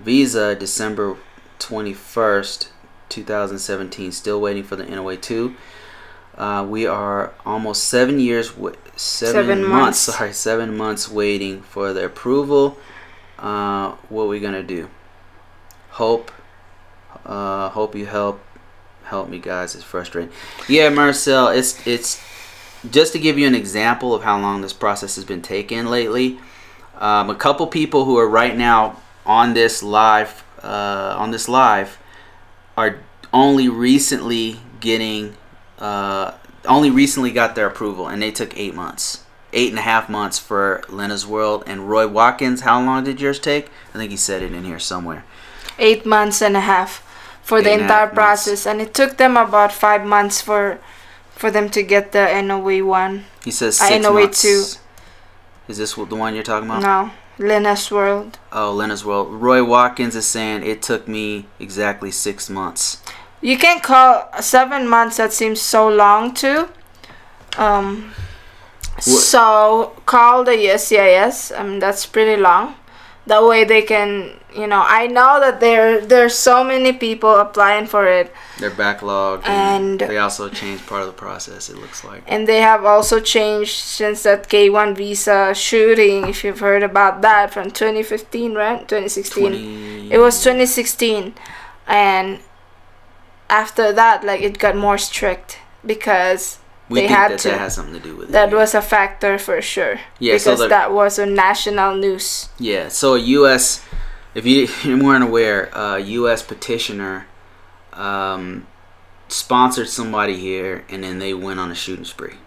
[SPEAKER 1] Visa December 21st 2017, still waiting for the NOA 2. We are almost 7 months waiting for the approval. What are we gonna do? Hope you help me, guys. It's frustrating. Yeah, Marcel, it's just to give you an example of how long this process has been taking lately. A couple people who are right now on this live are only recently got their approval, and they took 8 months, 8.5 months for Lena's World. And Roy Watkins, how long did yours take? I think he said it in here somewhere.
[SPEAKER 2] 8 months and a half for the entire process, and it took them about 5 months for them to get the NOA 1.
[SPEAKER 1] He says 6
[SPEAKER 2] NOA
[SPEAKER 1] months.
[SPEAKER 2] 2.
[SPEAKER 1] Is this the one you're talking about?
[SPEAKER 2] No, Lena's World.
[SPEAKER 1] Oh, Lena's World. Roy Watkins is saying it took me exactly 6 months.
[SPEAKER 2] You can call 7 months. That seems so long too. So call the USCIS. That's pretty long. That way they can, you know, I know that there's so many people applying for it.
[SPEAKER 1] They're backlogged, and they also changed part of the process, it looks like.
[SPEAKER 2] And they have also changed since that K1 Visa shooting, if you've heard about that, from 2015, right? 2016. It was 2016. And after that, like, it got more strict, because
[SPEAKER 1] we think that has something to do with it.
[SPEAKER 2] That was a factor for sure. Yeah, because that was on national news.
[SPEAKER 1] Yeah, so U.S., if you weren't aware, U.S. petitioner sponsored somebody here, and then they went on a shooting spree.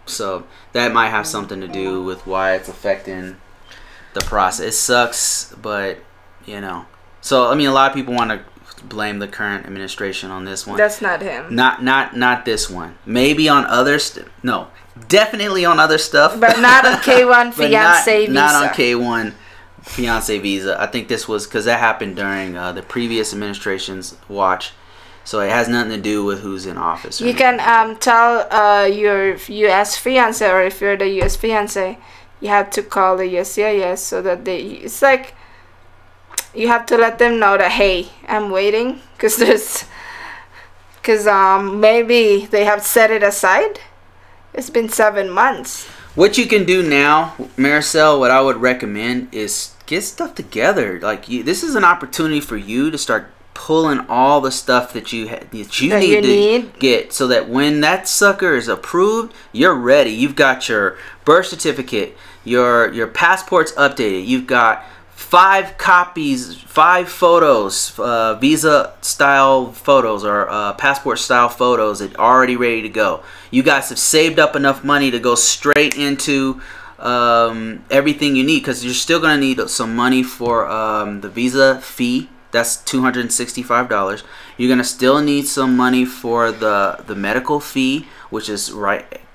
[SPEAKER 1] So that might have something to do with why it's affecting the process. It sucks, but, you know. So, I mean, a lot of people want to blame the current administration on this one.
[SPEAKER 2] That's not him.
[SPEAKER 1] Not this one. Maybe on other no, definitely on other stuff,
[SPEAKER 2] but not on K1 fiance visa.
[SPEAKER 1] Not on K1 fiance visa. I think this was because that happened during the previous administration's watch, so it has nothing to do with who's in office.
[SPEAKER 2] You can tell your U.S. fiance, or if you're the U.S. fiance, you have to call the USCIS so that it's like, you have to let them know that, hey, I'm waiting, because maybe they have set it aside. It's been 7 months.
[SPEAKER 1] What you can do now, Maricel, what I would recommend is get stuff together. Like, this is an opportunity for you to start pulling all the stuff that you need to get, so that when that sucker is approved, you're ready. You've got your birth certificate, your passport's updated, you've got 5 copies, 5 photos, visa style photos or passport style photos that are already ready to go. You guys have saved up enough money to go straight into everything you need, because you're still going to need some money for the visa fee. That's $265. You're going to still need some money for the medical fee, which is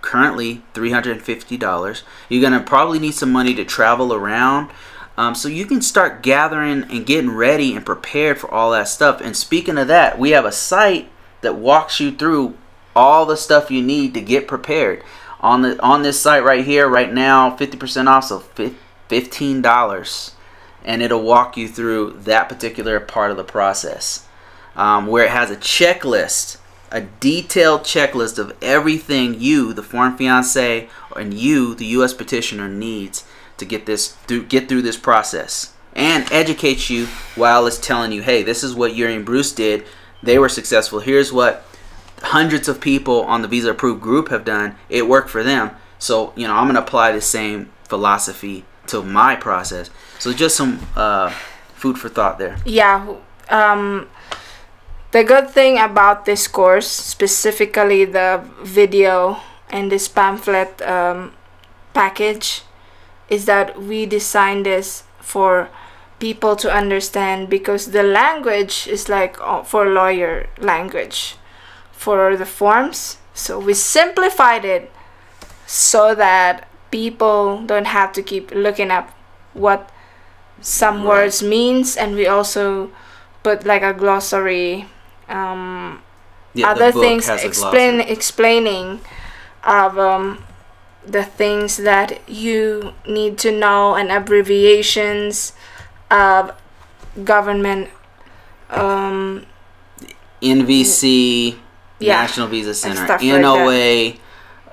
[SPEAKER 1] currently $350. You're going to probably need some money to travel around. So you can start gathering and getting ready and prepared for all that stuff. And speaking of that, we have a site that walks you through all the stuff you need to get prepared. On this site right here, right now, 50% off, so $15. And it'll walk you through that particular part of the process, where it has a checklist, a detailed checklist of everything you, the foreign fiance, and you, the U.S. petitioner, needs to get through this process, and educate you while it's telling you, hey, this is what Yuri and Bruce did. They were successful. Here's what hundreds of people on the Visa Approved group have done. It worked for them. So, you know, I'm going to apply the same philosophy to my process. So just some food for thought there.
[SPEAKER 2] Yeah. The good thing about this course, specifically the video and this pamphlet package, is that we designed this for people to understand, because the language is like for lawyer language for the forms. So we simplified it so that people don't have to keep looking up what some words means, and we also put like a glossary, other things explaining of the things that you need to know, and abbreviations of government,
[SPEAKER 1] NVC, National Visa Center, NOA, like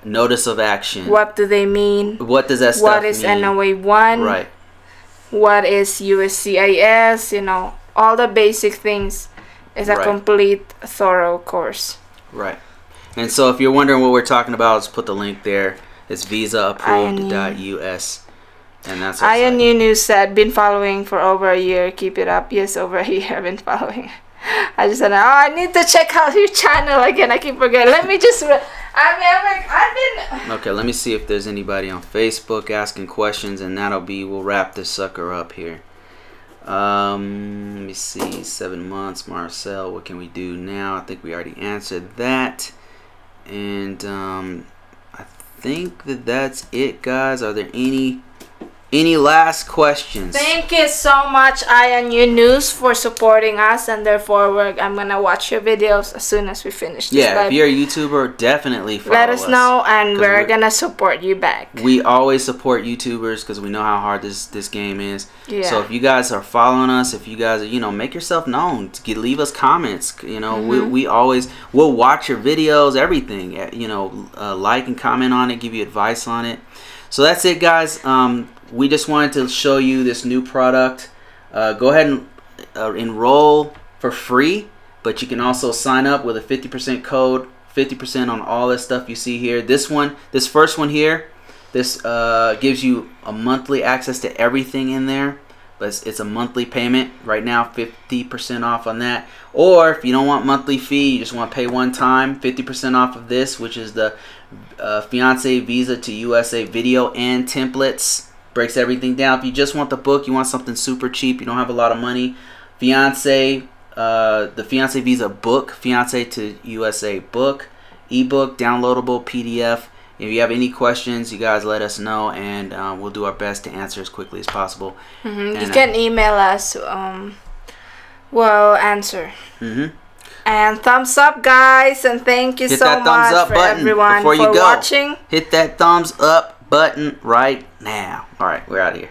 [SPEAKER 1] Notice of Action.
[SPEAKER 2] What do they mean?
[SPEAKER 1] What does that stuff mean?
[SPEAKER 2] What is NOA 1?
[SPEAKER 1] Right.
[SPEAKER 2] What is USCIS? You know, all the basic things. Is a complete, thorough course.
[SPEAKER 1] Right. And so if you're wondering what we're talking about, let's put the link there. It's visaapproved.us. And that's our site.
[SPEAKER 2] INU said, been following for over a year. Keep it up. Yes, over a year I've been following. I just said, oh, I need to check out your channel again. I keep forgetting. Let me just... I've been...
[SPEAKER 1] Okay, let me see if there's anybody on Facebook asking questions, and we'll wrap this sucker up here. Let me see. 7 months, Marcel. What can we do now? I think we already answered that. And I think that's it, guys. Are there any last questions?
[SPEAKER 2] Thank you so much, INU News, for supporting us, and therefore I'm gonna watch your videos as soon as we finish this live.
[SPEAKER 1] If you're a YouTuber, definitely follow
[SPEAKER 2] Let us know, and we're gonna support you back.
[SPEAKER 1] We always support YouTubers because we know how hard this game is.
[SPEAKER 2] Yeah.
[SPEAKER 1] So if you guys are following us, if you guys are, make yourself known. Leave us comments. We'll watch your videos, everything. Like and comment on it, give you advice on it. So that's it, guys. We just wanted to show you this new product. Go ahead and enroll for free, but you can also sign up with a 50% code, 50% on all this stuff you see here. This first one here, this gives you a monthly access to everything in there, but it's a monthly payment. Right now, 50% off on that. Or if you don't want monthly fee, you just want to pay one time, 50% off of this, which is the Fiance Visa to USA video and templates. Breaks everything down. If you just want the book, you want something super cheap, you don't have a lot of money, the Fiance Visa book, Fiance to USA book, ebook, downloadable PDF. If you have any questions, you guys let us know, and we'll do our best to answer as quickly as possible.
[SPEAKER 2] You can email us. We'll answer. And thumbs up, guys, and thank you so much for everyone for watching.
[SPEAKER 1] Hit that thumbs up button right now. All right, we're out of here.